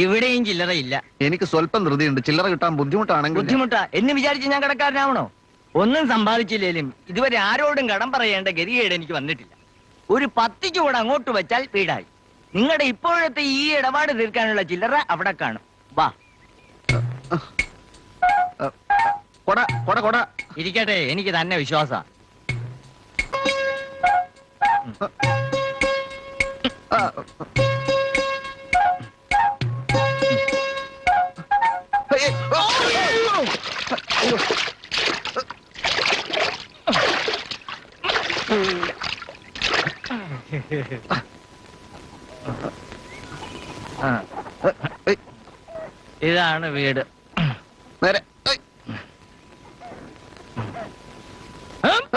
ഇവിടെയും ചില്ലറയില്ല. എനിക്ക് സ്വല്പം ധൃതിയുണ്ട്. ചില്ലറ കിട്ടാൻ ബുദ്ധിമുട്ടാണെങ്കിൽ. ബുദ്ധിമുട്ടാ എന്ന് വിചാരിച്ച് ഞാൻ കടക്കാരനാവണോ? ഒന്നും സമ്പാദിച്ചില്ലേലും ഇതുവരെ ആരോടും കടം പറയേണ്ട ഗതികേട് എനിക്ക് വന്നിട്ടില്ല. ഒരു 10 ചൂട് അങ്ങോട്ട് വെച്ചാൽ വീടായി. നിങ്ങളുടെ ഇപ്പോഴത്തെ ഈ ഇടപാട് തീർക്കാനുള്ള ചില്ലറ അവിടെ കാണും. വാ കൊട കൊട കൊട ഇരിക്കട്ടെ, എനിക്ക് തന്നെ വിശ്വാസ. ഇതാണ് വീട്. നേരെ